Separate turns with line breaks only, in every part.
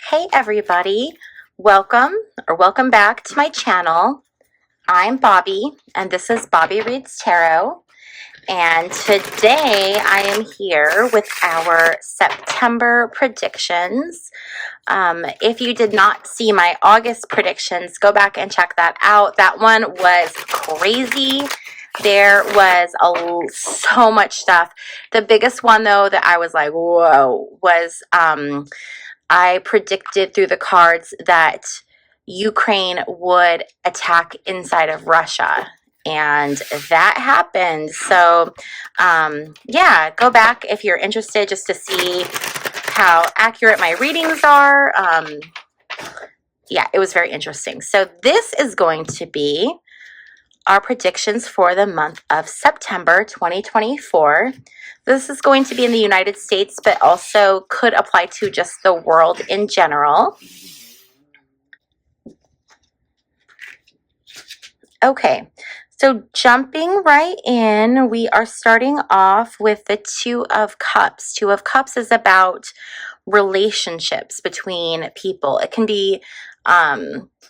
Hey everybody, welcome back to my channel. I'm Bobbie and this is Bobbie Reads Tarot, and today I am here with our September predictions. If you did not see my August predictions, go back and check that out. That one was crazy. There was so much stuff. The biggest one though that I was like, whoa, was I predicted through the cards that Ukraine would attack inside of Russia. And that happened. So, yeah, go back if you're interested just to see how accurate my readings are. Yeah, it was very interesting. So this is going to be our predictions for the month of September 2024. This is going to be in the United States, but also could apply to just the world in general. Okay, so jumping right in, we are starting off with the Two of Cups. Two of Cups is about relationships between people. It can be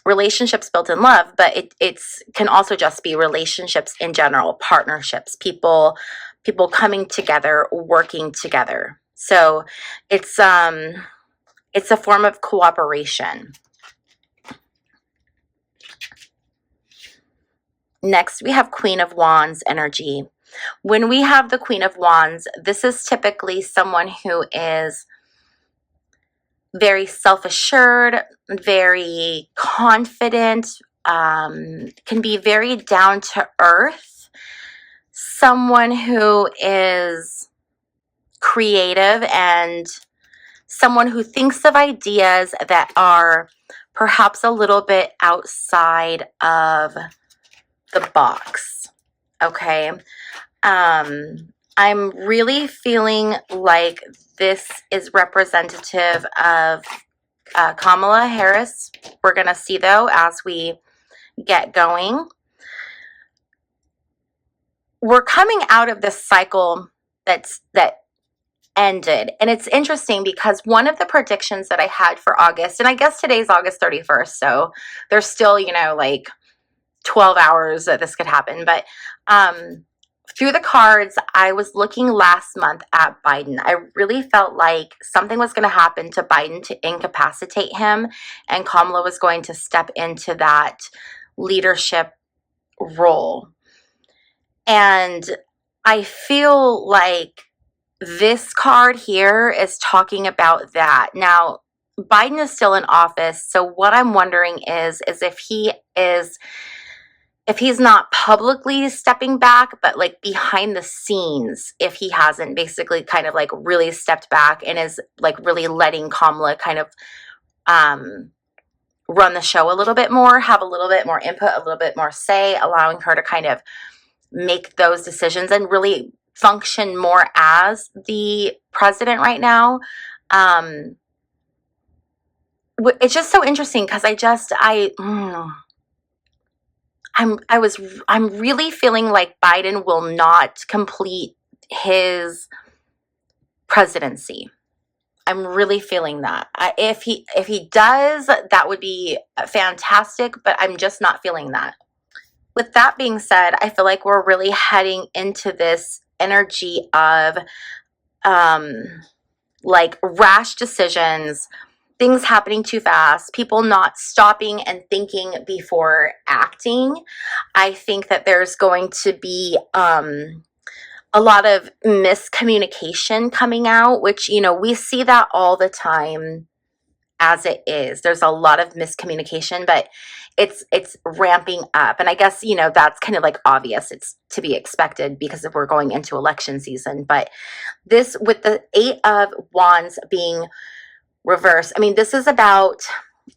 relationships built in love, but it can also just be relationships in general, partnerships, people coming together, working together. So it's a form of cooperation. Next, we have Queen of Wands energy. When we have the Queen of Wands, this is typically someone who is very self-assured, very confident, can be very down to earth, someone who is creative, and someone who thinks of ideas that are perhaps a little bit outside of the box. Okay. I'm really feeling like this is representative of Kamala Harris. We're going to see though as we get going. We're coming out of this cycle that ended, and it's interesting because one of the predictions that I had for August, and I guess today's August 31st, so there's still, like 12 hours that this could happen, but through the cards, I was looking last month at Biden. I really felt like something was going to happen to Biden to incapacitate him, and Kamala was going to step into that leadership role. And I feel like this card here is talking about that. Now, Biden is still in office, so what I'm wondering is if he's not publicly stepping back, but like behind the scenes, if he hasn't basically kind of like really stepped back and is like really letting Kamala kind of run the show a little bit more, have a little bit more input, a little bit more say, allowing her to kind of make those decisions and really function more as the president right now. It's just so interesting because I'm really feeling like Biden will not complete his presidency. I'm really feeling that. If he does, that would be fantastic, but I'm just not feeling that. With that being said, I feel like we're really heading into this energy of like rash decisions, things happening too fast, people not stopping and thinking before acting. I think that there's going to be a lot of miscommunication coming out, which, we see that all the time as it is. There's a lot of miscommunication, but it's ramping up. And I guess, that's kind of like obvious. It's to be expected because if we're going into election season. But this, with the Eight of Wands being reverse, I mean, this is about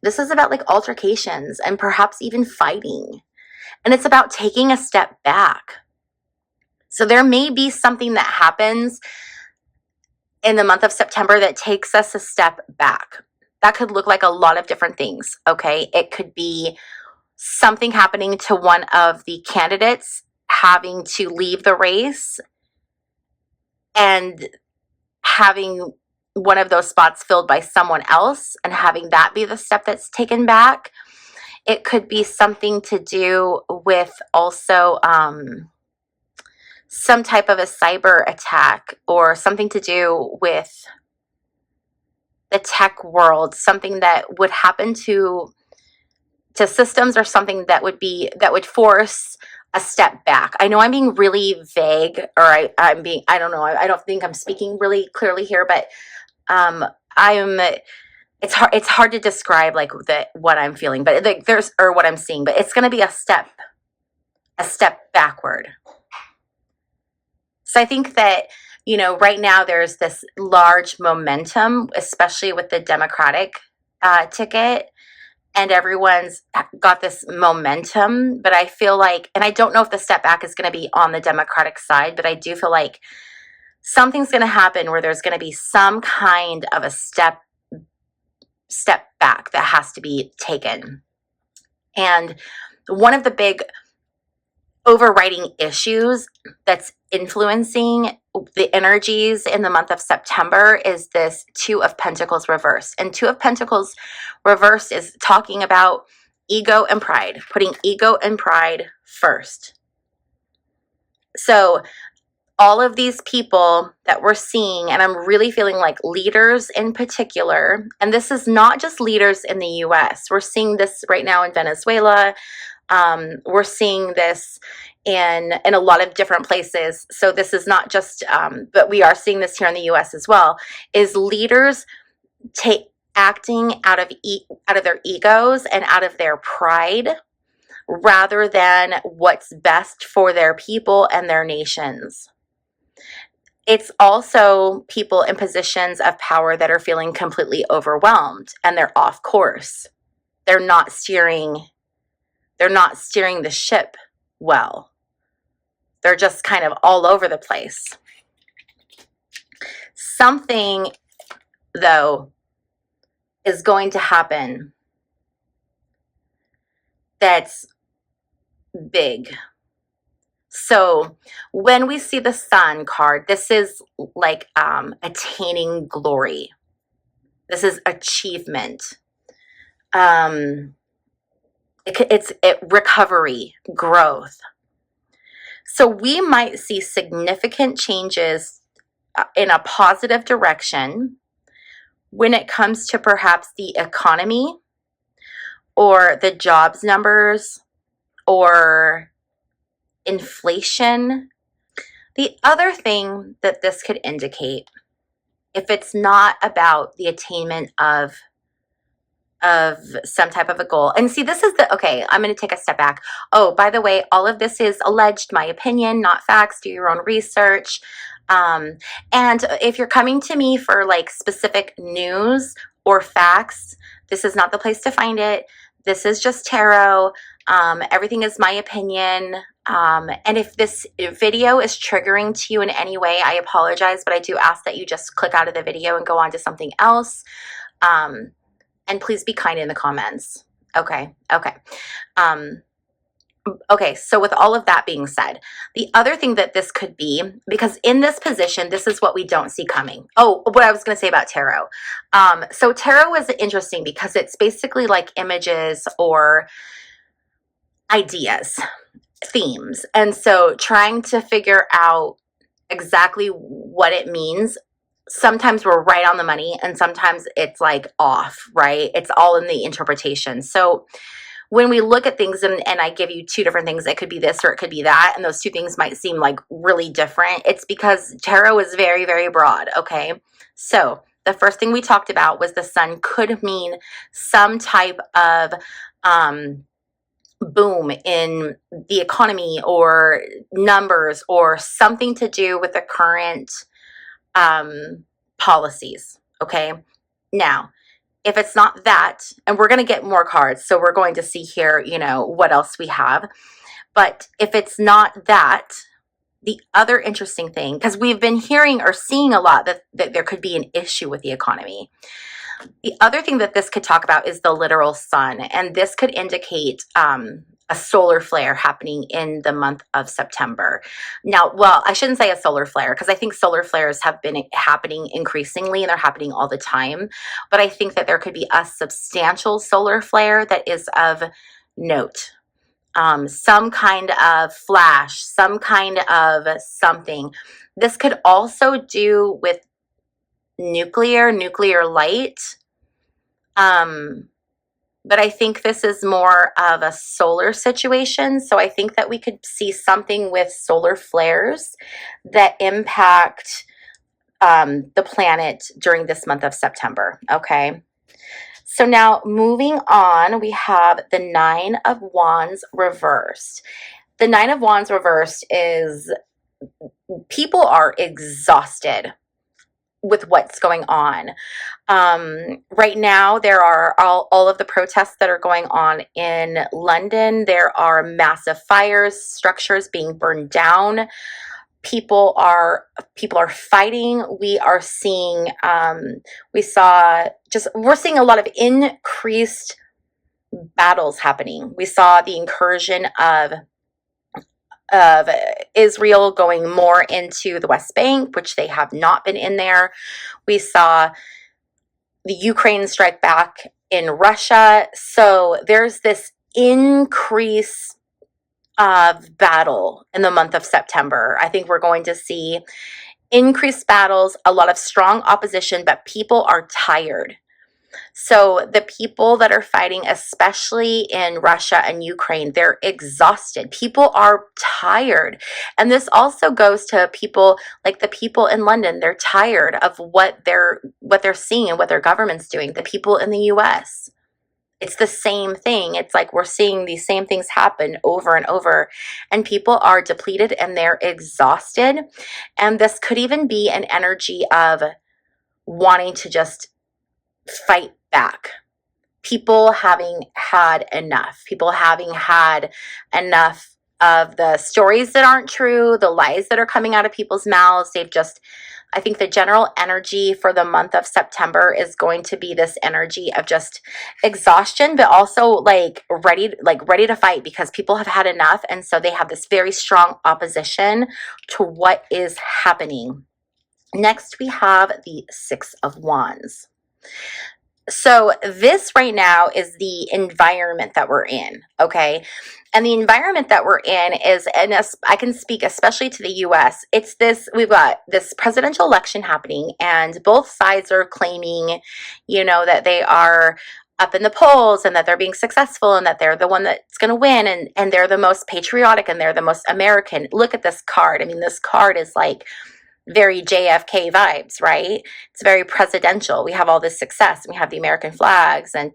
like altercations and perhaps even fighting, and it's about taking a step back. So there may be something that happens in the month of September that takes us a step back. That could look like a lot of different things. Okay, it could be something happening to one of the candidates having to leave the race and having one of those spots filled by someone else and having that be the step that's taken back. It could be something to do with also some type of a cyber attack, or something to do with the tech world, something that would happen to systems, or something that would force a step back. I know I'm being really vague, or I don't know. I don't think I'm speaking really clearly here, but it's hard to describe like what I'm feeling, but like what I'm seeing, but it's going to be a step backward. So I think that, right now there's this large momentum, especially with the Democratic ticket, and everyone's got this momentum, but I feel like, and I don't know if the step back is going to be on the Democratic side, but I do feel like something's going to happen where there's going to be some kind of a step back that has to be taken. And one of the big overriding issues that's influencing the energies in the month of September is this Two of Pentacles reverse. And Two of Pentacles reverse is talking about ego and pride, putting ego and pride first. So all of these people that we're seeing, and I'm really feeling like leaders in particular, and this is not just leaders in the US. We're seeing this right now in Venezuela. We're seeing this in a lot of different places. So this is not just, but we are seeing this here in the US as well, is leaders acting out of their egos and out of their pride, rather than what's best for their people and their nations. It's also people in positions of power that are feeling completely overwhelmed and they're off course. They're not steering the ship well. They're just kind of all over the place. Something, though, is going to happen that's big. So when we see the Sun card, this is like attaining glory. This is achievement. It's recovery, growth. So we might see significant changes in a positive direction when it comes to perhaps the economy, or the jobs numbers, or inflation. The other thing that this could indicate, if it's not about the attainment of some type of a goal. And see, this is okay, I'm going to take a step back. Oh, by the way, all of this is alleged, my opinion, not facts. Do your own research. And if you're coming to me for like specific news or facts, this is not the place to find it. This is just tarot. Everything is my opinion. And if this video is triggering to you in any way, I apologize, but I do ask that you just click out of the video and go on to something else. And please be kind in the comments. Okay. Okay, so with all of that being said, the other thing that this could be, because in this position, this is what we don't see coming. Oh, what I was going to say about tarot. So tarot is interesting because it's basically like images or ideas, themes. And so trying to figure out exactly what it means. Sometimes we're right on the money and sometimes it's like off, right? It's all in the interpretation. So when we look at things and I give you two different things, it could be this or it could be that, and those two things might seem like really different. It's because tarot is very, very broad, okay? So the first thing we talked about was the Sun could mean some type of boom in the economy or numbers or something to do with the current policies, okay? Now, if it's not that, and we're going to get more cards, so we're going to see here, what else we have. But if it's not that, the other interesting thing, because we've been hearing or seeing a lot that there could be an issue with the economy. The other thing that this could talk about is the literal sun, and this could indicate a a solar flare happening in the month of September. Now, well, I shouldn't say a solar flare because I think solar flares have been happening increasingly and they're happening all the time. But I think that there could be a substantial solar flare that is of note. Some kind of flash, some kind of something. This could also do with nuclear light. But I think this is more of a solar situation. So I think that we could see something with solar flares that impact the planet during this month of September. Okay. So now moving on, we have the Nine of Wands reversed. The Nine of Wands reversed is people are exhausted with what's going on. Right now, there are all of the protests that are going on in London. There are massive fires, structures being burned down. People are fighting. We are seeing, we're seeing a lot of increased battles happening. We saw the incursion of Israel going more into the West Bank, which they have not been in there. We saw the Ukraine strike back in Russia. So there's this increase of battle in the month of September. I think we're going to see increased battles, a lot of strong opposition, but people are tired. So the people that are fighting, especially in Russia and Ukraine, they're exhausted. People are tired. And this also goes to people like the people in London. They're tired of what they're seeing and what their government's doing. The people in the US. It's the same thing. It's like we're seeing these same things happen over and over, and people are depleted and they're exhausted. And this could even be an energy of wanting to just fight back. People having had enough. People having had enough of the stories that aren't true, the lies that are coming out of people's mouths. I think the general energy for the month of September is going to be this energy of just exhaustion, but also ready to fight because people have had enough. And so they have this very strong opposition to what is happening. Next, we have the Six of Wands. So this right now is the environment that we're in, okay? And the environment that we're in is, and I can speak especially to the US, we've got this presidential election happening and both sides are claiming, that they are up in the polls and that they're being successful and that they're the one that's going to win and they're the most patriotic and they're the most American. Look at this card. I mean, this card is like very JFK vibes, right? It's very presidential. We have all this success. We have the American flags and,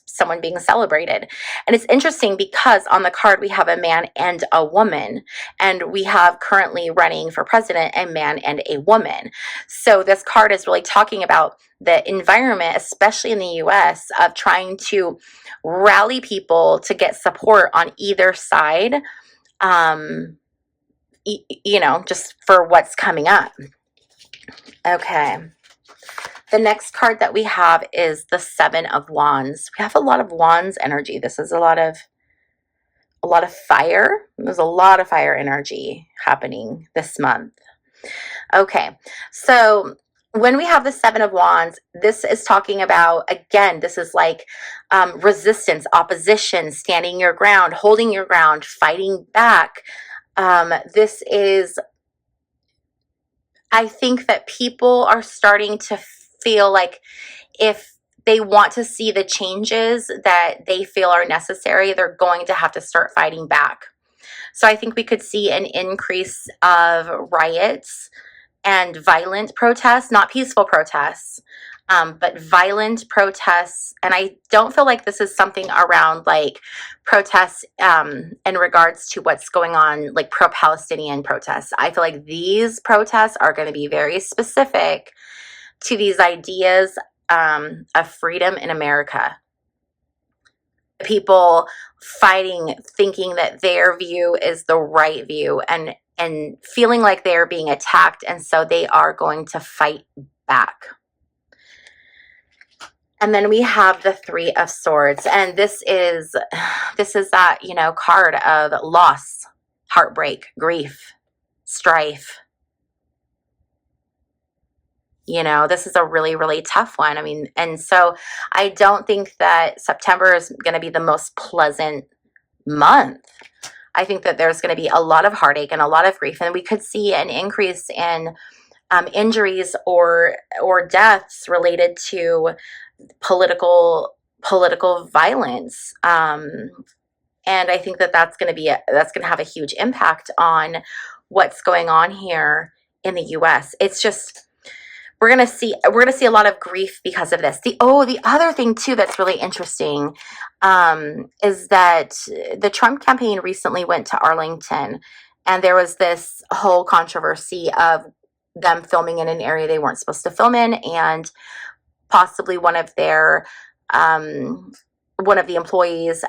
someone being celebrated. And it's interesting because on the card, we have a man and a woman, and we have currently running for president a man and a woman. So this card is really talking about the environment, especially in the US, of trying to rally people to get support on either side. Just for what's coming up. Okay. The next card that we have is the Seven of Wands. We have a lot of Wands energy. This is a lot of fire. There's a lot of fire energy happening this month. Okay. So when we have the Seven of Wands, this is talking about, again, this is like resistance, opposition, standing your ground, holding your ground, fighting back. This is, I think that people are starting to feel like if they want to see the changes that they feel are necessary, they're going to have to start fighting back. So I think we could see an increase of riots and violent protests, not peaceful protests, but violent protests. And I don't feel like this is something around protests in regards to what's going on, like pro-Palestinian protests. I feel like these protests are going to be very specific to these ideas of freedom in America. People fighting, thinking that their view is the right view and feeling like they're being attacked. And so they are going to fight back. And then we have the Three of Swords. And this is that, you know, card of loss, heartbreak, grief, strife. You know, this is a really, really tough one. I mean, and so I don't think that September is going to be the most pleasant month. I think that there's going to be a lot of heartache and a lot of grief, and we could see an increase in injuries or deaths related to political violence. And I think that that's going to have a huge impact on what's going on here in the U.S. It's just, we're gonna see a lot of grief because of this. The other thing too that's really interesting is that the Trump campaign recently went to Arlington, and there was this whole controversy of them filming in an area they weren't supposed to film in, and possibly one of the employees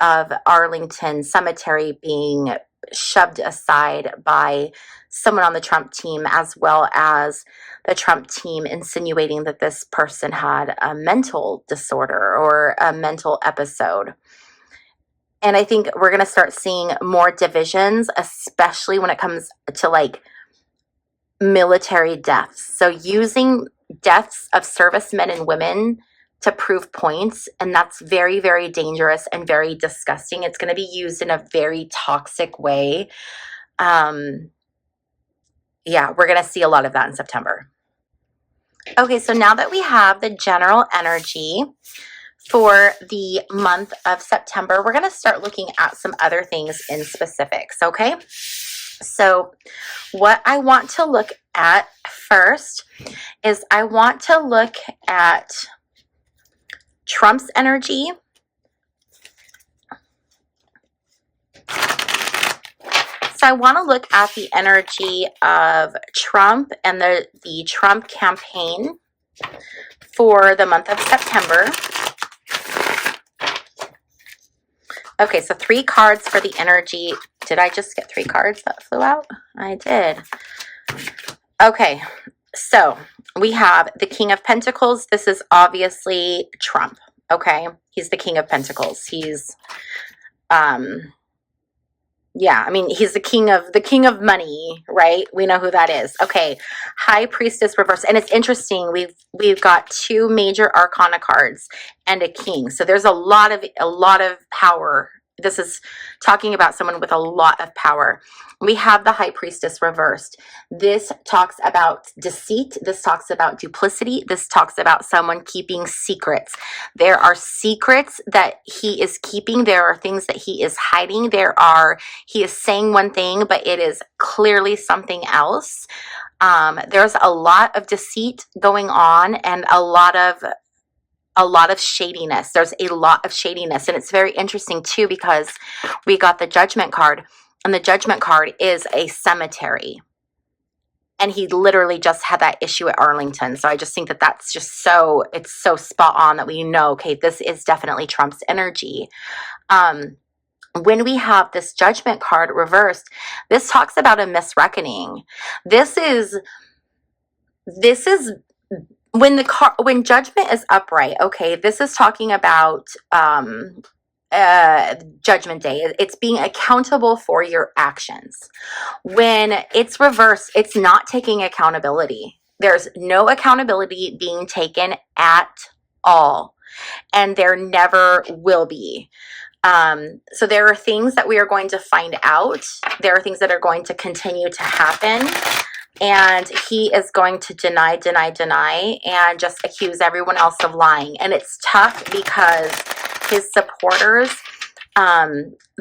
of Arlington Cemetery being shoved aside by someone on the Trump team, as well as the Trump team insinuating that this person had a mental disorder or a mental episode. And I think we're going to start seeing more divisions, especially when it comes to like military deaths. So using deaths of servicemen and women to prove points, and that's very, very dangerous and very disgusting. It's going to be used in a very toxic way. Yeah, we're going to see a lot of that in September. Okay, so now that we have the general energy for the month of September, we're going to start looking at some other things in specifics, okay? So what I want to look at first is I want to look at Trump's energy, so I want to look at the energy of Trump and the Trump campaign for the month of September. Okay, so 3 cards for the energy. Did I just get 3 cards that flew out? I did. Okay, so we have the King of Pentacles. This is obviously Trump, okay? He's the King of Pentacles. He's, yeah, I mean, he's the king of money, right? We know who that is. Okay, High Priestess reverse. And it's interesting. We've got 2 major arcana cards and a king. So there's a lot of power. This is talking about someone with a lot of power. We have the High Priestess reversed. This talks about deceit. This talks about duplicity. This talks about someone keeping secrets. There are secrets that he is keeping. There are things that he is hiding. He is saying one thing, but it is clearly something else. There's a lot of deceit going on and a lot of shadiness. There's a lot of shadiness. And it's very interesting too, because we got the Judgment card, and the Judgment card is a cemetery. And he literally just had that issue at Arlington. So I just think that that's just it's so spot on that we know, okay, this is definitely Trump's energy. When we have this Judgment card reversed, this talks about a misreckoning. This is when Judgment is upright, okay, this is talking about Judgment Day. It's being accountable for your actions. When it's reversed, it's not taking accountability. There's no accountability being taken at all, and there never will be. So there are things that we are going to find out. There are things that are going to continue to happen. And he is going to deny, and just accuse everyone else of lying. And it's tough because his supporters,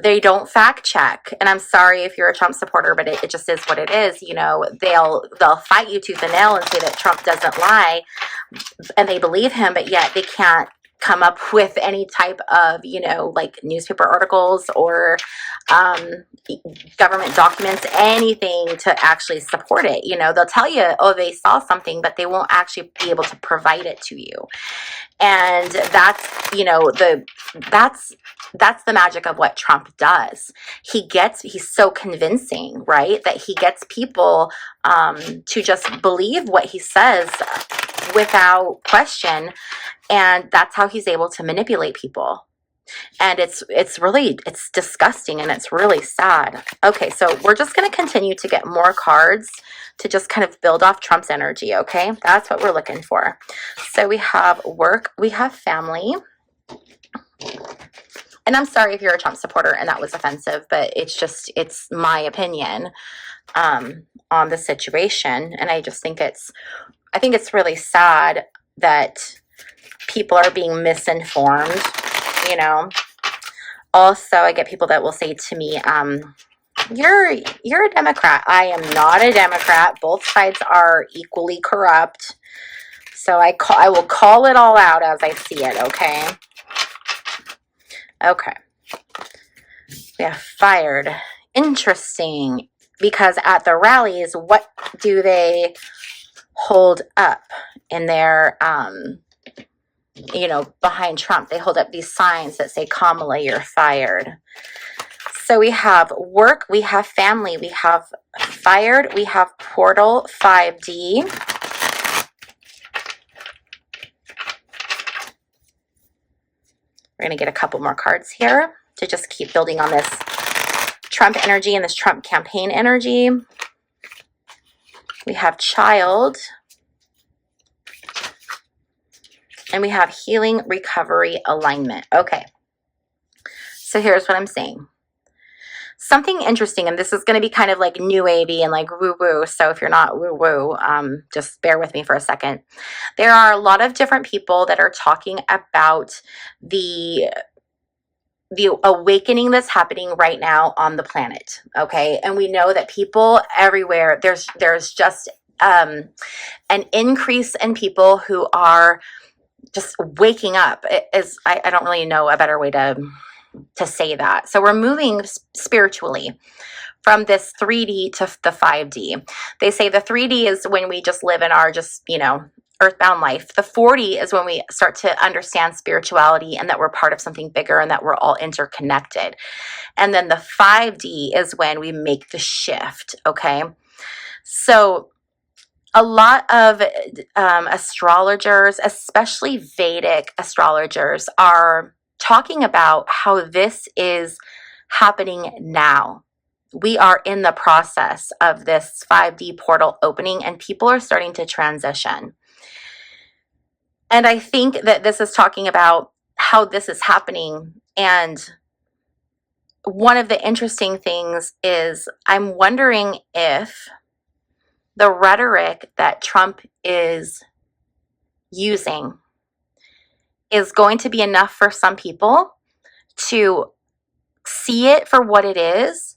they don't fact check. And I'm sorry if you're a Trump supporter, but it just is what it is. You know, they'll fight you tooth and nail and say that Trump doesn't lie, and they believe him, but yet they can't come up with any type of, you know, like newspaper articles or government documents, anything to actually support it. You know, they'll tell you, oh, they saw something, but they won't actually be able to provide it to you. And that's, you know, that's the magic of what Trump does. He's so convincing, right? That he gets people to just believe what he says without question. And that's how he's able to manipulate people. And it's disgusting, and it's really sad. Okay, so we're just going to continue to get more cards to just kind of build off Trump's energy, okay? That's what we're looking for. So we have work, we have family. And I'm sorry if you're a Trump supporter and that was offensive, but it's my opinion on the situation. And I just think I think it's really sad that people are being misinformed, you know. Also, I get people that will say to me, you're a Democrat. I am not a Democrat. Both sides are equally corrupt. So I will call it all out as I see it, okay? Okay. We have fired. Interesting. Because at the rallies, what do they hold up in their, you know, behind Trump? They hold up these signs that say, Kamala, you're fired. So we have work, we have family, we have fired, we have portal 5D. We're going to get a couple more cards here to just keep building on this Trump energy and this Trump campaign energy. We have child. And we have healing, recovery, alignment. Okay. So here's what I'm saying. Something interesting, and this is going to be kind of like new wavy and like woo-woo. So if you're not woo-woo, just bear with me for a second. There are a lot of different people that are talking about the awakening that's happening right now on the planet. Okay. And we know that people everywhere, there's just an increase in people who are just waking up. I don't really know a better way to say that. So we're moving spiritually from this 3D to the 5D. They say the 3D is when we just live in our just, you know, earthbound life. The 4D is when we start to understand spirituality and that we're part of something bigger and that we're all interconnected. And then the 5D is when we make the shift, okay? So a lot of astrologers, especially Vedic astrologers, are talking about how this is happening now. We are in the process of this 5D portal opening, and people are starting to transition. And I think that this is talking about how this is happening. And one of the interesting things is I'm wondering if the rhetoric that Trump is using is going to be enough for some people to see it for what it is.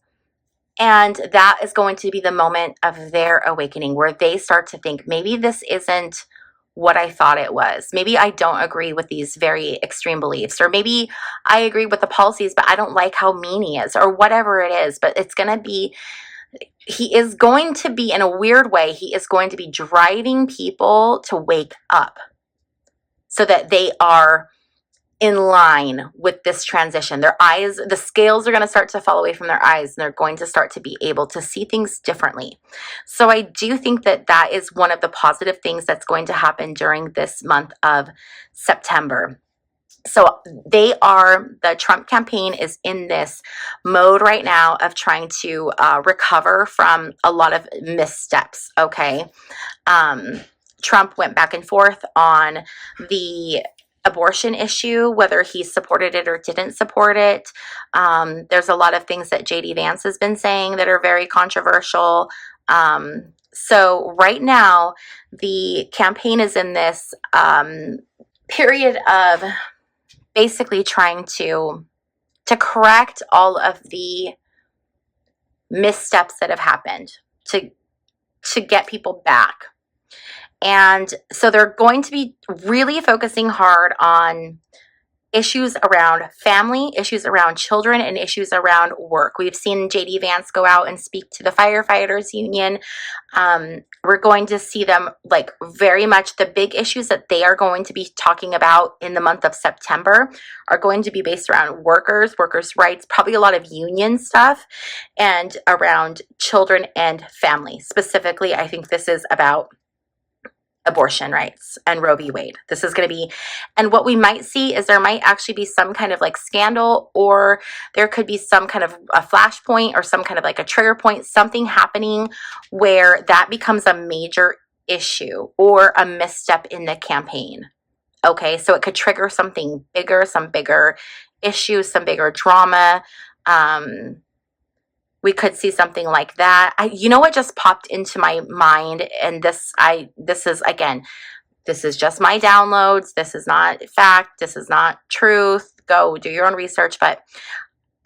And that is going to be the moment of their awakening where they start to think, maybe this isn't what I thought it was. Maybe I don't agree with these very extreme beliefs, or maybe I agree with the policies, but I don't like how mean he is, or whatever it is. But it's going to be, he is going to be, in a weird way, he is going to be driving people to wake up so that they are in line with this transition. Their eyes, the scales are going to start to fall away from their eyes, and they're going to start to be able to see things differently. So I do think that that is one of the positive things that's going to happen during this month of September. So the Trump campaign is in this mode right now of trying to recover from a lot of missteps, okay? Trump went back and forth on the abortion issue, whether he supported it or didn't support it. There's a lot of things that J.D. Vance has been saying that are very controversial. So right now, the campaign is in this period of basically trying to correct all of the missteps that have happened, to get people back. And so they're going to be really focusing hard on issues around family, issues around children, and issues around work. We've seen J.D. Vance go out and speak to the firefighters union. We're going to see them, like, very much the big issues that they are going to be talking about in the month of September are going to be based around workers' rights, probably a lot of union stuff, and around children and family. Specifically, I think this is about abortion rights and Roe v. Wade. This is going to be, and what we might see is there might actually be some kind of like scandal, or there could be some kind of a flashpoint or some kind of like a trigger point, something happening where that becomes a major issue or a misstep in the campaign. Okay, so it could trigger something bigger, some bigger issues, some bigger drama. We could see something like that. You know what just popped into my mind, and this is, again, this is just my downloads. This is not fact. This is not truth. Go do your own research. But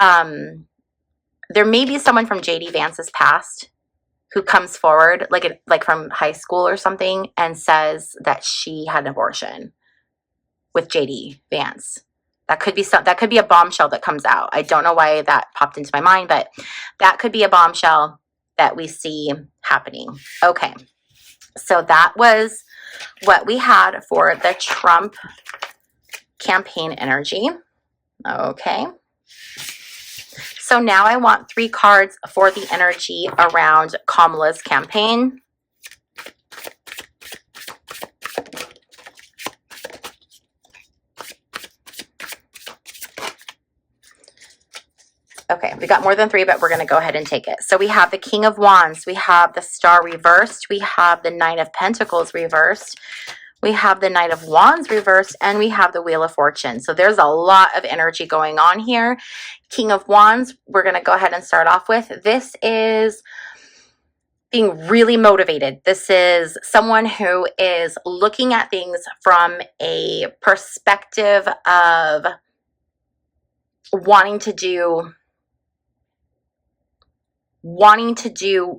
there may be someone from J.D. Vance's past who comes forward, like from high school or something, and says that she had an abortion with J.D. Vance. That could be a bombshell that comes out. I don't know why that popped into my mind, but that could be a bombshell that we see happening. Okay, so that was what we had for the Trump campaign energy. Okay, so now I want 3 cards for the energy around Kamala's campaign. Okay, we got more than 3, but we're going to go ahead and take it. So we have the King of Wands, we have the Star reversed, we have the Knight of Pentacles reversed, we have the Knight of Wands reversed, and we have the Wheel of Fortune. So there's a lot of energy going on here. King of Wands, we're going to go ahead and start off with. This is being really motivated. This is someone who is looking at things from a perspective of wanting to do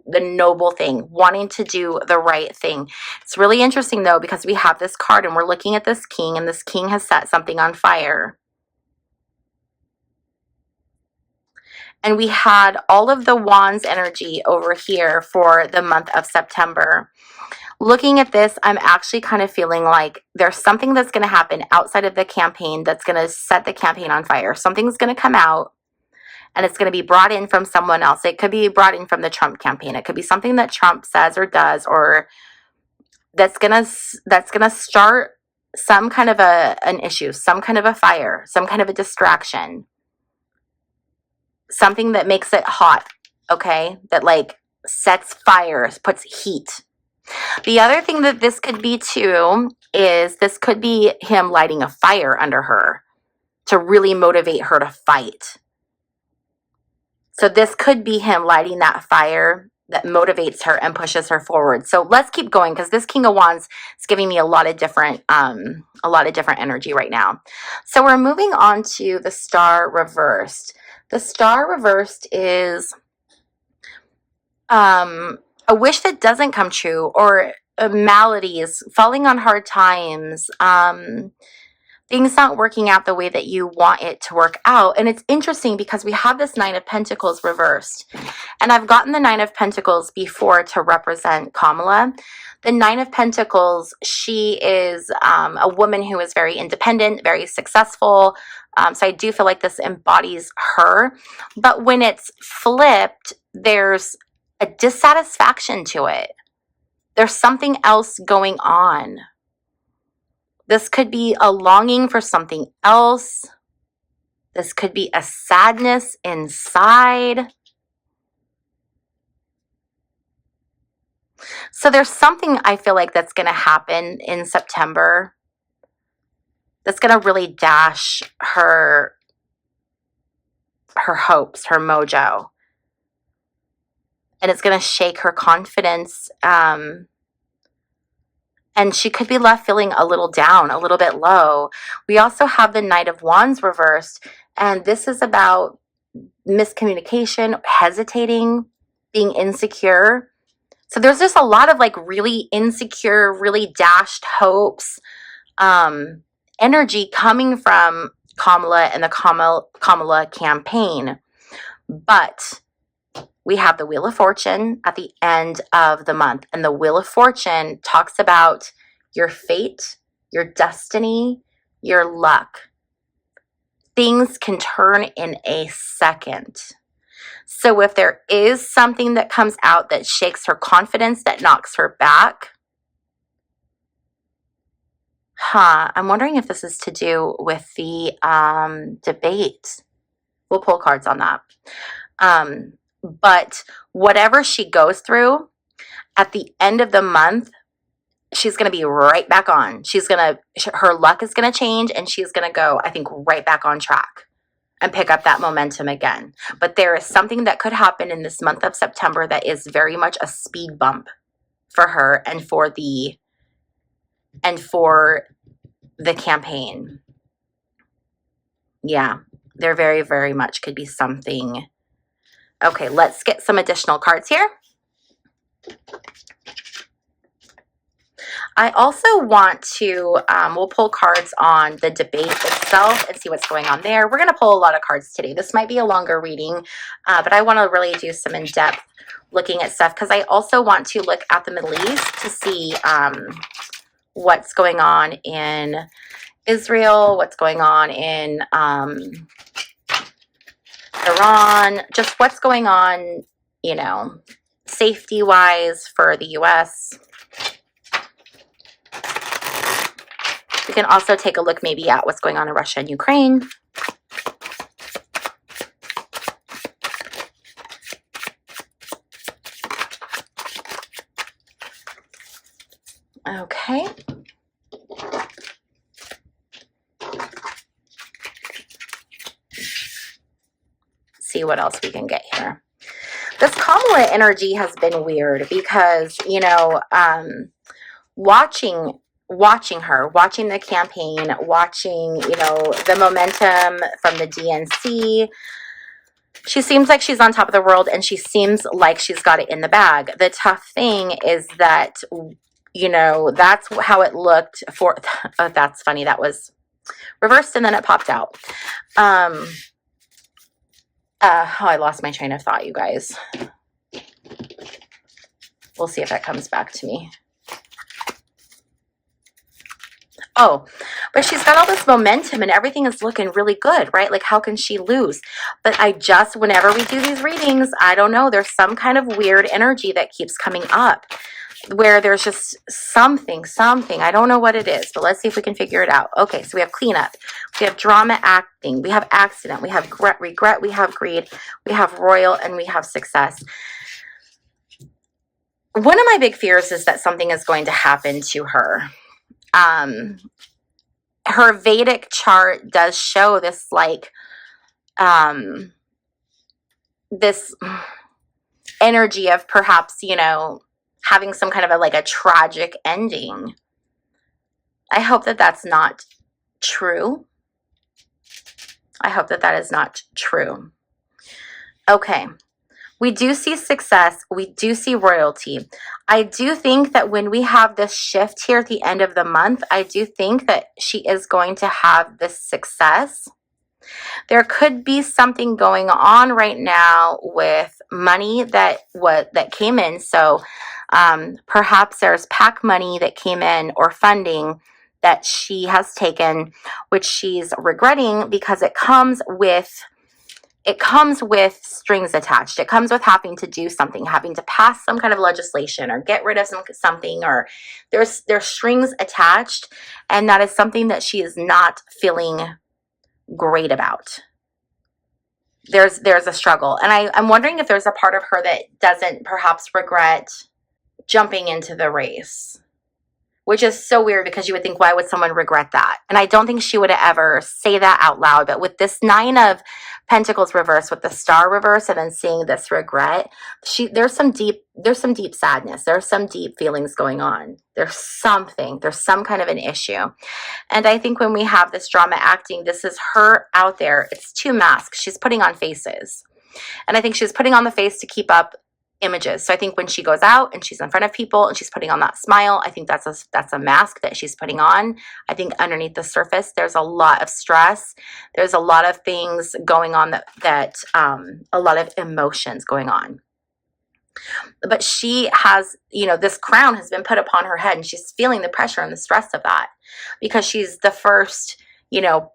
the noble thing, wanting to do the right thing. It's really interesting though, because we have this card and we're looking at this king, and this king has set something on fire. And we had all of the wands energy over here for the month of September. Looking at this, I'm actually kind of feeling like there's something that's going to happen outside of the campaign that's going to set the campaign on fire. Something's going to come out, and it's going to be brought in from someone else. It could be brought in from the Trump campaign. It could be something that Trump says or does, or that's going to start some kind of an issue, some kind of a fire, some kind of a distraction, something that makes it hot, okay? That like sets fires, puts heat. The other thing that this could be too is this could be him lighting a fire under her to really motivate her to fight. So this could be him lighting that fire that motivates her and pushes her forward. So let's keep going, because this King of Wands is giving me a lot of different energy right now. So we're moving on to the Star reversed. The Star reversed is a wish that doesn't come true, or maladies, falling on hard times, things not working out the way that you want it to work out. And it's interesting because we have this Nine of Pentacles reversed. And I've gotten the Nine of Pentacles before to represent Kamala. The Nine of Pentacles, she is a woman who is very independent, very successful. So I do feel like this embodies her. But when it's flipped, there's a dissatisfaction to it. There's something else going on. This could be a longing for something else. This could be a sadness inside. So there's something I feel like that's going to happen in September that's going to really dash her hopes, her mojo. And it's going to shake her confidence. And she could be left feeling a little down, a little bit low. We also have the Knight of Wands reversed. And this is about miscommunication, hesitating, being insecure. So there's just a lot of like really insecure, really dashed hopes, energy coming from Kamala and the Kamala campaign. But we have the Wheel of Fortune at the end of the month. And the Wheel of Fortune talks about your fate, your destiny, your luck. Things can turn in a second. So if there is something that comes out that shakes her confidence, that knocks her back, I'm wondering if this is to do with the debate. We'll pull cards on that. But whatever she goes through, at the end of the month, she's going to be right back on. Her luck is going to change, and she's going to go, I think, right back on track and pick up that momentum again. But there is something that could happen in this month of September that is very much a speed bump for her and for the campaign. Yeah, there very, very much could be something. Okay, let's get some additional cards here. I also want to, we'll pull cards on the debate itself and see what's going on there. We're going to pull a lot of cards today. This might be a longer reading, but I want to really do some in-depth looking at stuff because I also want to look at the Middle East to see what's going on in Israel, what's going on in Iran, just what's going on, you know, safety-wise for the U.S. We can also take a look maybe at what's going on in Russia and Ukraine. Okay. See what else we can get here. This Kamala energy has been weird because, you know, watching her, watching the campaign, watching, you know, the momentum from the DNC. She seems like she's on top of the world and she seems like she's got it in the bag. The tough thing is that, you know, that's how it looked for, oh, that's funny. That was reversed and then it popped out. I lost my train of thought, you guys. We'll see if that comes back to me. Oh, but she's got all this momentum and everything is looking really good, right? Like, how can she lose? But whenever we do these readings, I don't know, there's some kind of weird energy that keeps coming up where there's just something. I don't know what it is, but let's see if we can figure it out. Okay, so we have cleanup. We have drama acting. We have accident. We have regret. We have greed. We have royal, and we have success. One of my big fears is that something is going to happen to her. Her Vedic chart does show this, like, this energy of perhaps, you know, having some kind of a tragic ending. I hope that that's not true. I hope that that is not true. Okay. We do see success. We do see royalty. I do think that when we have this shift here at the end of the month, I do think that she is going to have this success. There could be something going on right now with money that came in. So perhaps there's PAC money that came in or funding that she has taken, which she's regretting because it comes with strings attached. It comes with having to do something, having to pass some kind of legislation or get rid of something, or there's strings attached, and that is something that she is not feeling great about. There's a struggle, and I'm wondering if there's a part of her that doesn't perhaps regret jumping into the race, which is so weird because you would think, why would someone regret that? And I don't think she would ever say that out loud. But with this Nine of Pentacles reverse, with the Star reverse, and then seeing this regret, there's some deep sadness. There's some deep feelings going on. There's some kind of an issue. And I think when we have this drama acting, this is her out there. It's two masks. She's putting on faces. And I think she's putting on the face to keep up images. So I think when she goes out and she's in front of people and she's putting on that smile, I think that's a mask that she's putting on. I think underneath the surface, there's a lot of stress. There's a lot of things going on that a lot of emotions going on. But she has, you know, this crown has been put upon her head and she's feeling the pressure and the stress of that because she's the first, you know,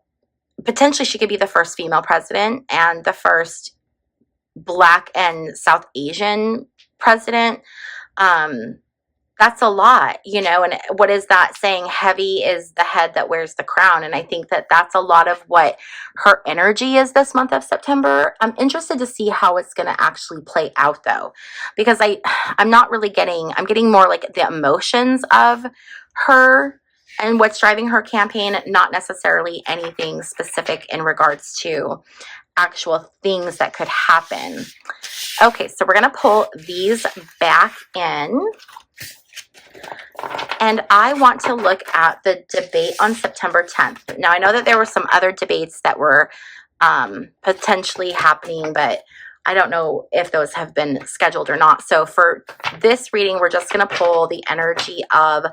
potentially she could be the first female president and the first Black and South Asian president. that's a lot, you know, and what is that saying? Heavy is the head that wears the crown. And I think that that's a lot of what her energy is this month of September. I'm interested to see how it's going to actually play out though, because I'm not really I'm getting more like the emotions of her and what's driving her campaign, not necessarily anything specific in regards to actual things that could happen. Okay, so we're going to pull these back in. And I want to look at the debate on September 10th. Now, I know that there were some other debates that were potentially happening, but I don't know if those have been scheduled or not. So for this reading, we're just going to pull the energy of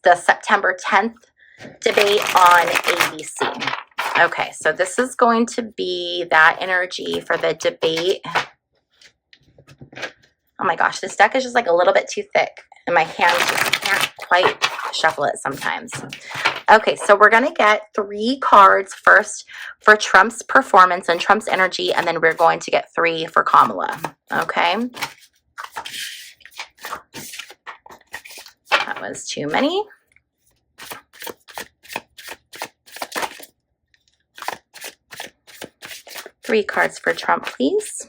the September 10th debate on ABC. Okay, so this is going to be that energy for the debate. Oh my gosh, this deck is just like a little bit too thick, and my hands just can't quite shuffle it sometimes. Okay, so we're going to get 3 cards first for Trump's performance and Trump's energy, and then we're going to get 3 for Kamala. Okay. That was too many. Three cards for Trump, please.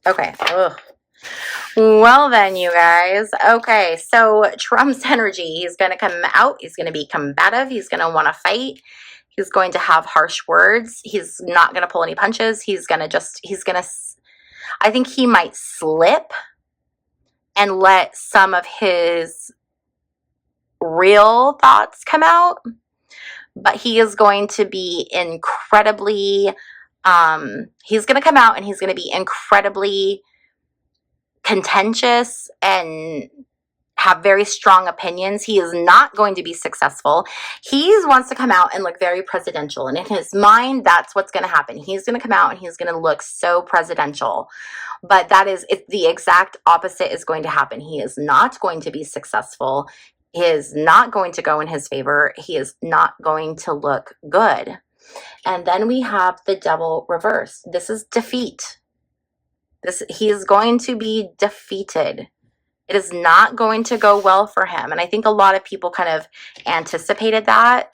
Okay. Ugh. Well then, you guys. Okay, so Trump's energy. He's going to come out. He's going to be combative. He's going to want to fight. He's going to have harsh words. He's not going to pull any punches. I think he might slip and let some of his real thoughts come out. But he is going to be incredibly, he's going to come out and he's going to be incredibly contentious and have very strong opinions. He is not going to be successful. He wants to come out and look very presidential. And in his mind, that's what's going to happen. He's going to come out and he's going to look so presidential. But the exact opposite is going to happen. He is not going to be successful. He is not going to go in his favor. He is not going to look good. And then we have the Devil reverse. This is defeat. He is going to be defeated. It is not going to go well for him. And I think a lot of people kind of anticipated that.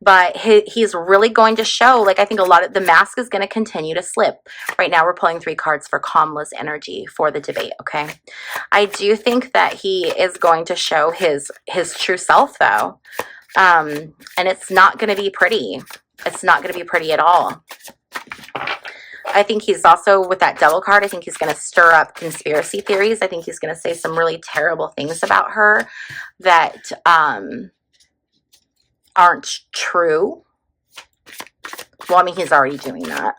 But he's really going to show, like, I think a lot of the mask is going to continue to slip. Right now we're pulling 3 cards for Kamala's energy for the debate, okay? I do think that he is going to show his true self, though. And it's not going to be pretty. It's not going to be pretty at all. I think he's also, with that Devil card, I think he's going to stir up conspiracy theories. I think he's going to say some really terrible things about her that aren't true. Well, I mean, he's already doing that.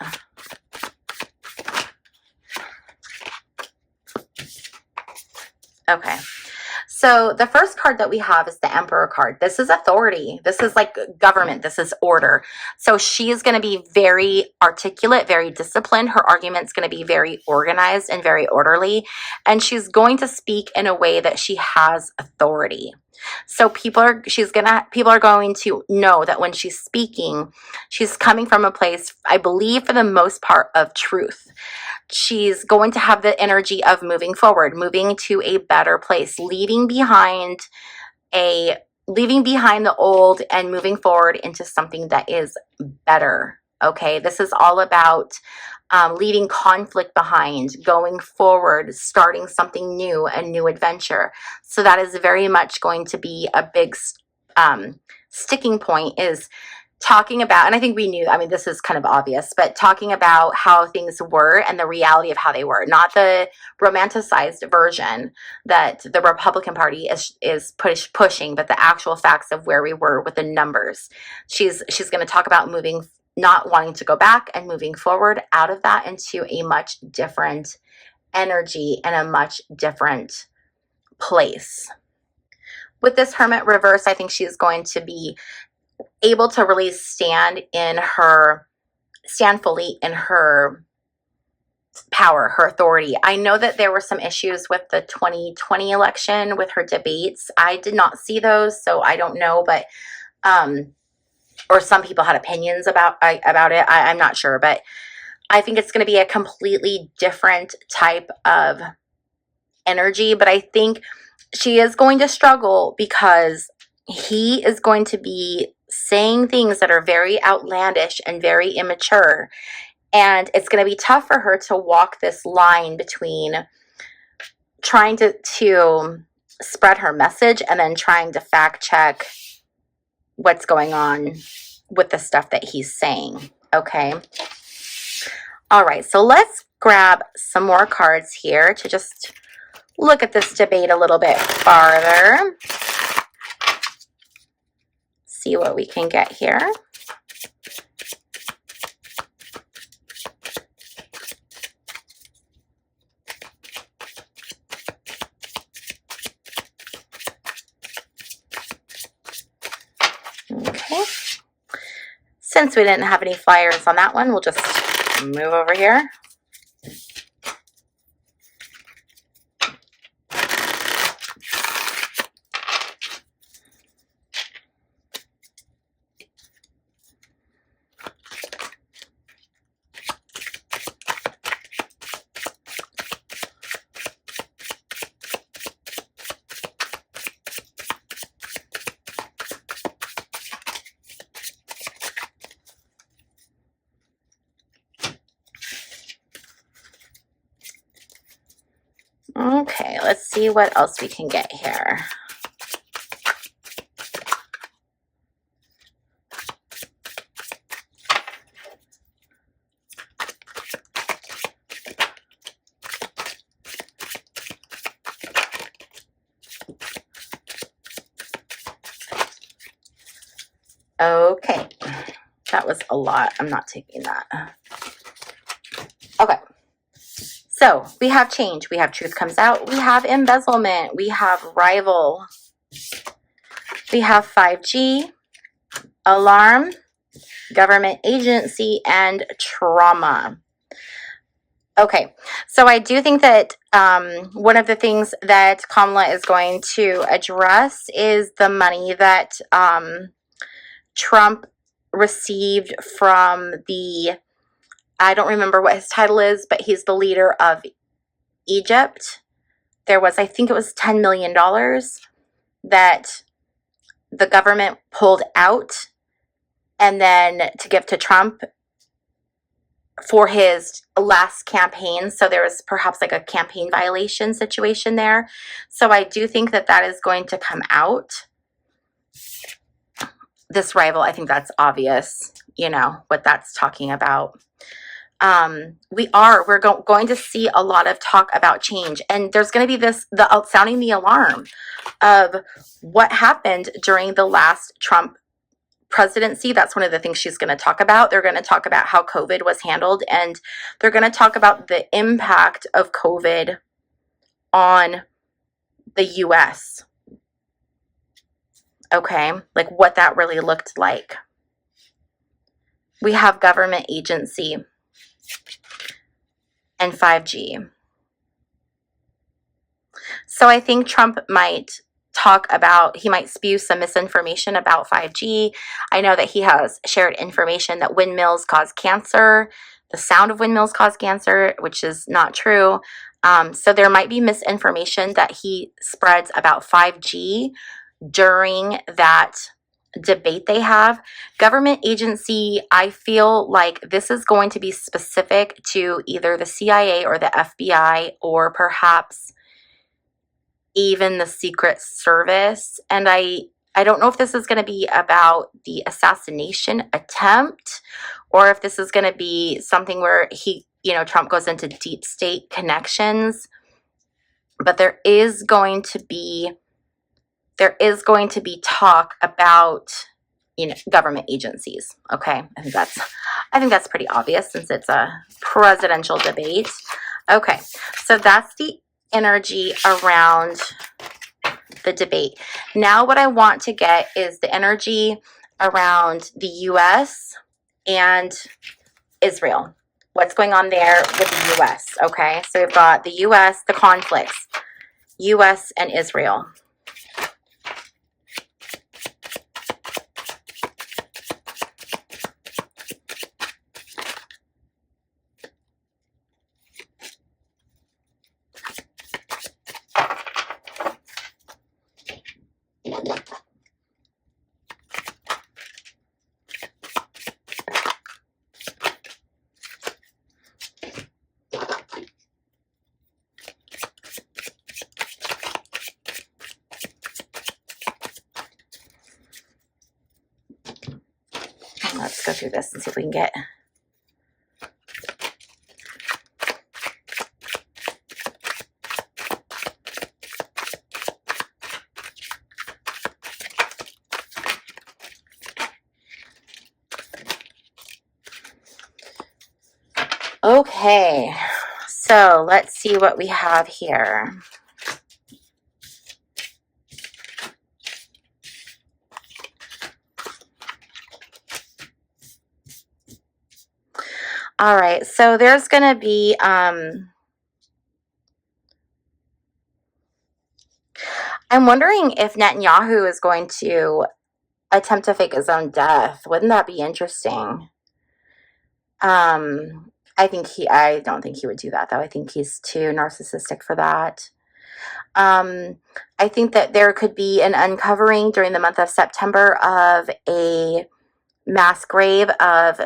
Okay. So the first card that we have is the Emperor card. This is authority. This is like government. This is order. So she's going to be very articulate, very disciplined. Her argument's going to be very organized and very orderly. And she's going to speak in a way that she has authority. So people are going to know that when she's speaking, she's coming from a place, I believe, for the most part, of truth. She's going to have the energy of moving forward, moving to a better place, leaving behind the old and moving forward into something that is better. Okay, this is all about leaving conflict behind, going forward, starting something new, a new adventure. So that is very much going to be a big sticking point, is talking about, and I think we knew, I mean, this is kind of obvious, but talking about how things were and the reality of how they were, not the romanticized version that the Republican Party is pushing, but the actual facts of where we were with the numbers. She's going to talk about not wanting to go back and moving forward out of that into a much different energy and a much different place. With this Hermit reverse, I think she's going to be able to really stand fully in her power, her authority. I know that there were some issues with the 2020 election with her debates. I did not see those, so I don't know, but or some people had opinions about it. I'm not sure, but I think it's going to be a completely different type of energy. But I think she is going to struggle because he is going to be saying things that are very outlandish and very immature. And it's going to be tough for her to walk this line between trying to spread her message and then trying to fact check what's going on with the stuff that he's saying. Okay. All right. So let's grab some more cards here to just look at this debate a little bit farther. See what we can get here. Okay. Since we didn't have any flyers on that one, we'll just move over here. Okay, let's see what else we can get here. Okay, that was a lot. I'm not taking that. Okay. So we have change, we have truth comes out, we have embezzlement, we have rival, we have 5G, alarm, government agency, and trauma. Okay, so I do think that one of the things that Kamala is going to address is the money that Trump received from the, I don't remember what his title is, but he's the leader of Egypt. There was, I think it was $10 million that the government pulled out and then to give to Trump for his last campaign. So there was perhaps like a campaign violation situation there. So I do think that that is going to come out. This rival, I think that's obvious, you know, what that's talking about. We're going to see a lot of talk about change, and there's going to be sounding the alarm of what happened during the last Trump presidency. That's one of the things she's going to talk about. They're going to talk about how COVID was handled, and they're going to talk about the impact of COVID on the U.S. Okay, like what that really looked like. We have government agency and 5G. So I think Trump might he might spew some misinformation about 5G. I know that he has shared information that windmills cause cancer, the sound of windmills cause cancer, which is not true. So there might be misinformation that he spreads about 5G during that debate they have. Government agency, I feel like this is going to be specific to either the CIA or the FBI or perhaps even the Secret Service. And I don't know if this is going to be about the assassination attempt or if this is going to be something where Trump goes into deep state connections. But there is going to be talk about, government agencies. Okay. I think that's pretty obvious since it's a presidential debate. Okay. So that's the energy around the debate. Now what I want to get is the energy around the US and Israel. what's going on there with the U.S., okay? So we've got the U.S., the conflicts, U.S. and Israel. Let's go through this and see if we can get... Okay, so let's see what we have here. All right, so there's going to be, I'm wondering if Netanyahu is going to attempt to fake his own death. Wouldn't that be interesting? I don't think he would do that, though. I think he's too narcissistic for that. I think that there could be an uncovering during the month of September of a mass grave of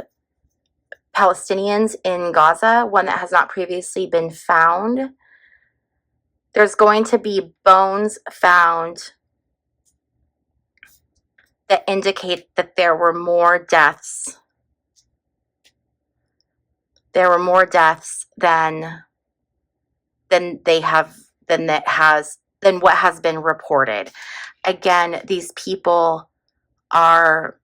Palestinians in Gaza, one that has not previously been found. There's going to be bones found that indicate that there were more deaths. There were more deaths than what has been reported. Again, these people are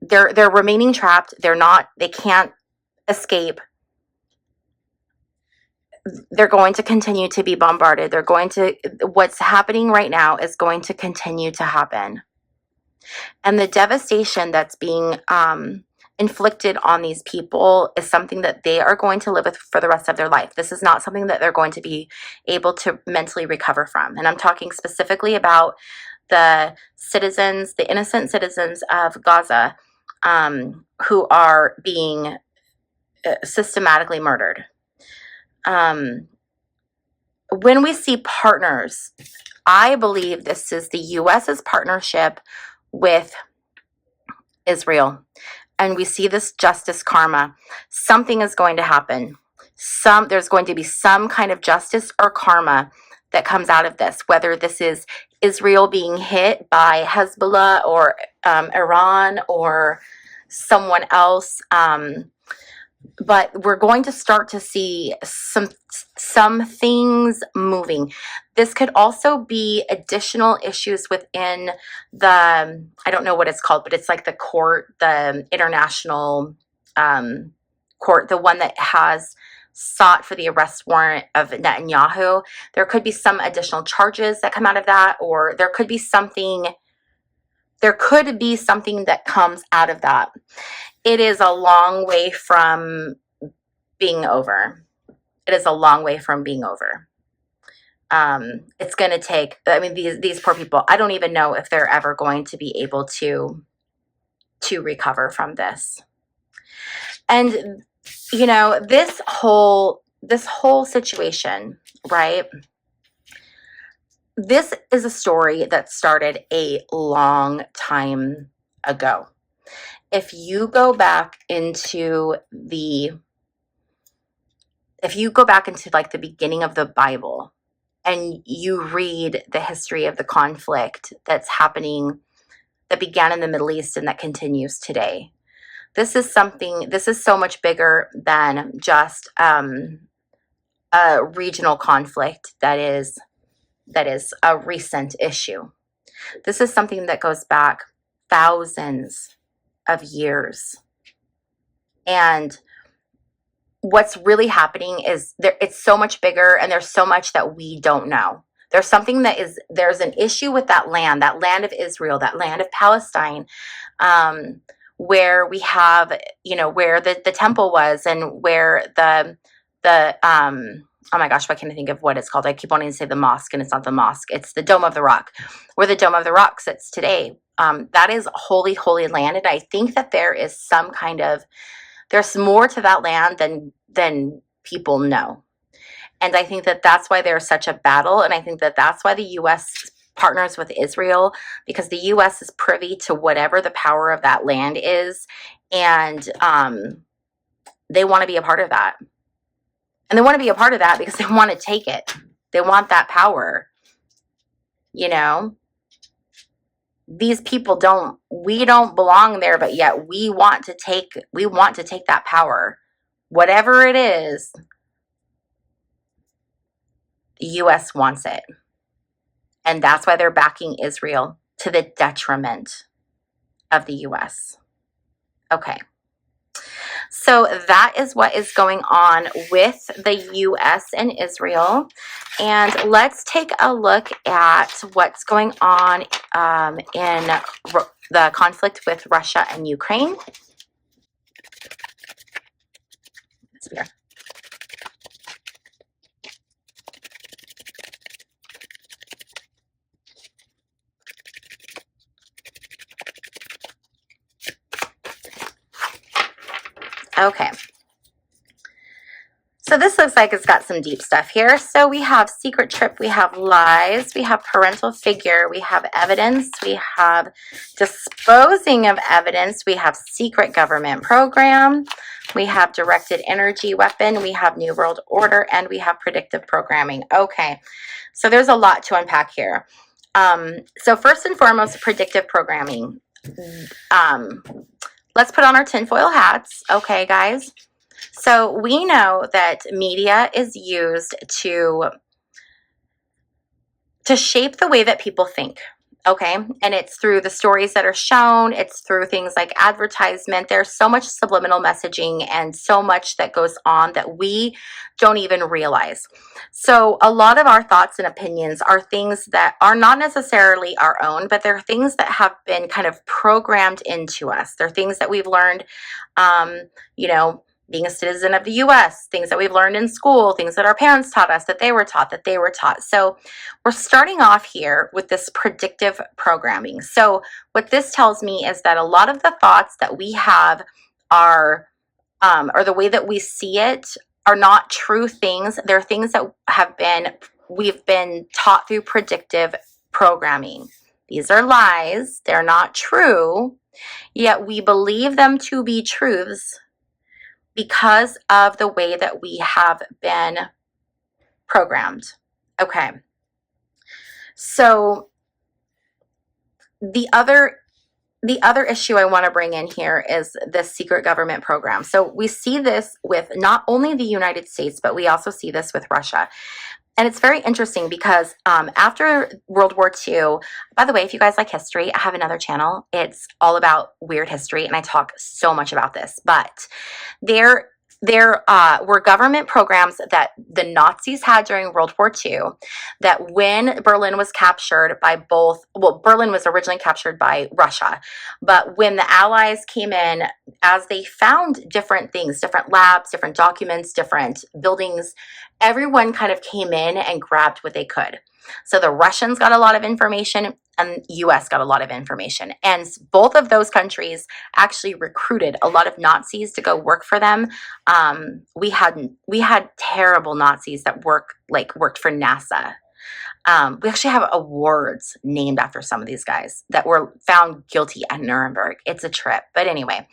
they're remaining trapped. They can't escape. They're going to continue to be bombarded. What's happening right now is going to continue to happen. And the devastation that's being inflicted on these people is something that they are going to live with for the rest of their life. This is not something that they're going to be able to mentally recover from. And I'm talking specifically about the innocent citizens of Gaza, who are being systematically murdered. When we see partners, I believe this is the U.S.'s partnership with Israel. And we see this justice karma. Something is going to happen. There's going to be some kind of justice or karma that comes out of this, whether this is Israel being hit by Hezbollah or Iran or someone else. But we're going to start to see some things moving. This could also be additional issues within I don't know what it's called, but it's like the court, the international court, the one that has sought for the arrest warrant of Netanyahu. There could be some additional charges that come out of that, or there could be something that comes out of that. It is a long way from being over. It's going to take, these poor people, I don't even know if they're ever going to be able to recover from this. And, this whole situation, right? This is a story that started a long time ago. If you go back into like the beginning of the Bible and you read the history of the conflict that's happening, that began in the Middle East and that continues today, this is so much bigger than just a regional conflict that is a recent issue. This is something that goes back thousands of years. And what's really happening is it's so much bigger, and there's so much that we don't know. There's an issue with that land of Israel, that land of Palestine, where we have, where the temple was, and where the oh my gosh, why can't I think of what it's called? I keep wanting to say the mosque, and it's not the mosque. It's the Dome of the Rock, where the Dome of the Rock sits today. That is holy, holy land. And I think that there is there's more to that land than people know. And I think that that's why there's such a battle. And I think that that's why the U.S. partners with Israel, because the U.S. is privy to whatever the power of that land is. And they want to be a part of that. And they want to be a part of that because they want to take it. They want that power. These people we don't belong there, but yet we want to take that power. Whatever it is, the U.S. wants it. And that's why they're backing Israel to the detriment of the U.S. Okay. So that is what is going on with the U.S. and Israel. And let's take a look at what's going on in the conflict with Russia and Ukraine. Okay. So this looks like it's got some deep stuff here. So we have secret trip, we have lies, we have parental figure, we have evidence, we have disposing of evidence, we have secret government program, we have directed energy weapon, we have new world order, and we have predictive programming. Okay, so there's a lot to unpack here. So first and foremost, predictive programming. Let's put on our tinfoil hats. Okay, guys. So we know that media is used to shape the way that people think. Okay. And it's through the stories that are shown. It's through things like advertisement. There's so much subliminal messaging and so much that goes on that we don't even realize. So a lot of our thoughts and opinions are things that are not necessarily our own, but they're things that have been kind of programmed into us. They're things that we've learned, being a citizen of the U.S., things that we've learned in school, things that our parents taught us, that they were taught. So we're starting off here with this predictive programming. So what this tells me is that a lot of the thoughts that we have are, or the way that we see it, are not true things. They're things that we've been taught through predictive programming. These are lies. They're not true, yet we believe them to be truths because of the way that we have been programmed. Okay. So the other issue I want to bring in here is this secret government program. So we see this with not only the United States, but we also see this with Russia. And it's very interesting because after World War II, by the way, if you guys like history, I have another channel. It's all about weird history, and I talk so much about this. But there were government programs that the Nazis had during World War II that when Berlin was captured by Berlin was originally captured by Russia. But when the Allies came in, as they found different things, different labs, different documents, different buildings, everyone kind of came in and grabbed what they could. So the Russians got a lot of information and U.S. got a lot of information. And both of those countries actually recruited a lot of Nazis to go work for them. We had terrible Nazis that worked for NASA. We actually have awards named after some of these guys that were found guilty at Nuremberg. It's a trip. But anyway,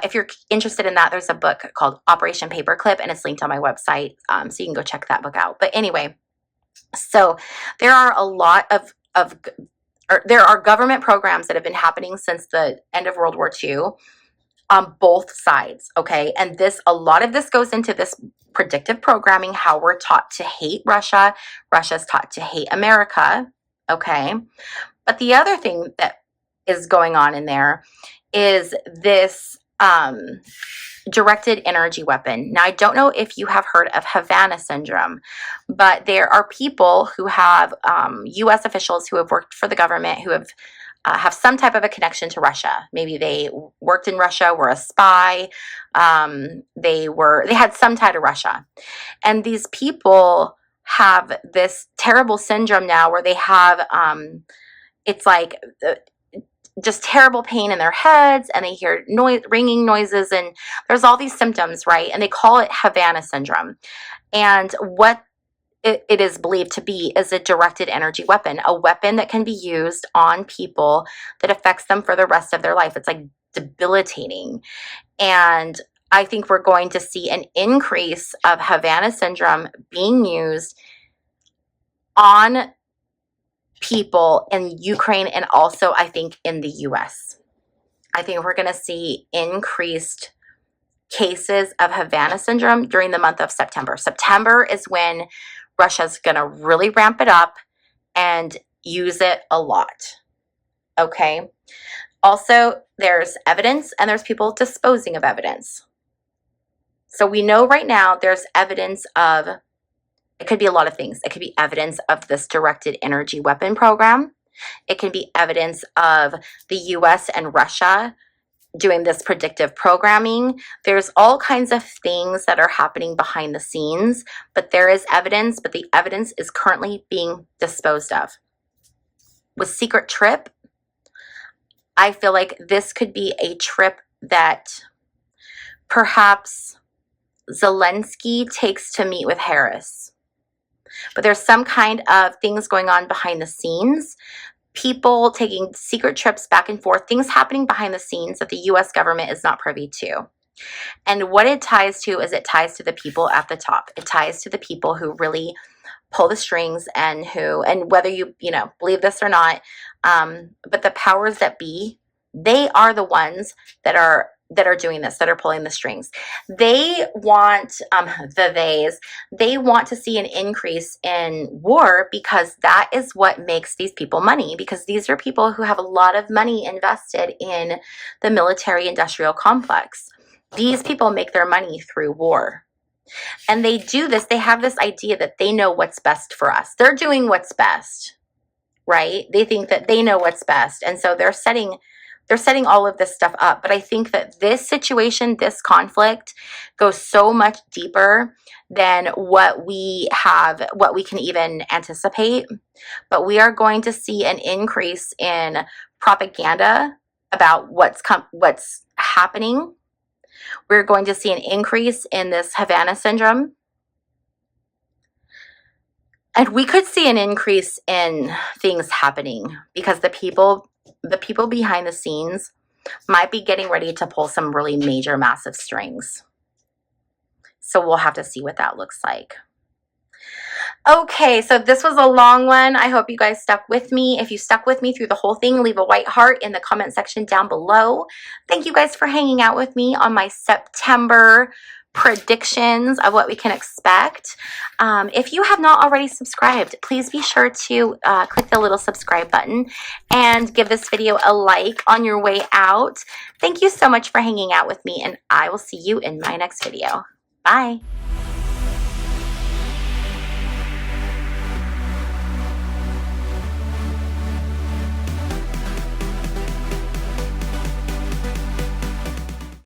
if you're interested in that, there's a book called Operation Paperclip, and it's linked on my website. So you can go check that book out. But anyway, so there are a lot there are government programs that have been happening since the end of World War II on both sides, okay? And a lot of this goes into this predictive programming, how we're taught to hate Russia. Russia's taught to hate America, okay? But the other thing that is going on in there is this directed energy weapon. Now, I don't know if you have heard of Havana syndrome, but there are people who have U.S. officials who have worked for the government who have have some type of a connection to Russia. Maybe they worked in Russia, were a spy. They had some tie to Russia. And these people have this terrible syndrome now where they have, it's like just terrible pain in their heads, and they hear ringing noises, and there's all these symptoms, right? And they call it Havana syndrome. And what it is believed to be is a directed energy weapon, a weapon that can be used on people that affects them for the rest of their life. It's like debilitating. And I think we're going to see an increase of Havana syndrome being used on people in Ukraine, and also I think in the US. I think we're going to see increased cases of Havana syndrome during the month of September. September is when Russia's going to really ramp it up and use it a lot. Okay. Also, there's evidence, and there's people disposing of evidence. So we know right now there's evidence of, it could be a lot of things. It could be evidence of this directed energy weapon program. It can be evidence of the US and Russia doing this predictive programming. There's all kinds of things that are happening behind the scenes, but there is evidence, but the evidence is currently being disposed of. With Secret Trip, I feel like this could be a trip that perhaps Zelensky takes to meet with Harris. But there's some kind of things going on behind the scenes. People taking secret trips back and forth, things happening behind the scenes that the US government is not privy to. And what it ties to is it ties to the people at the top. It ties to the people who really pull the strings, and whether you believe this or not, but the powers that be, they are the ones that are doing this, that are pulling the strings. They want, they want to see an increase in war, because that is what makes these people money, because these are people who have a lot of money invested in the military industrial complex. These people make their money through war. And they do this, they have this idea that they know what's best for us. They're doing what's best, right? They think that they know what's best. And so they're setting all of this stuff up. But I think that this situation, this conflict, goes so much deeper than what we can even anticipate. But we are going to see an increase in propaganda about what's happening. We're going to see an increase in this Havana syndrome. And we could see an increase in things happening, because the people behind the scenes might be getting ready to pull some really major, massive strings. So we'll have to see what that looks like. Okay, so this was a long one. I hope you guys stuck with me. If you stuck with me through the whole thing, leave a white heart in the comment section down below. Thank you guys for hanging out with me on my September predictions of what we can expect. If you have not already subscribed, please be sure to click the little subscribe button and give this video a like on your way out. Thank you so much for hanging out with me, and I will see you in my next video. Bye.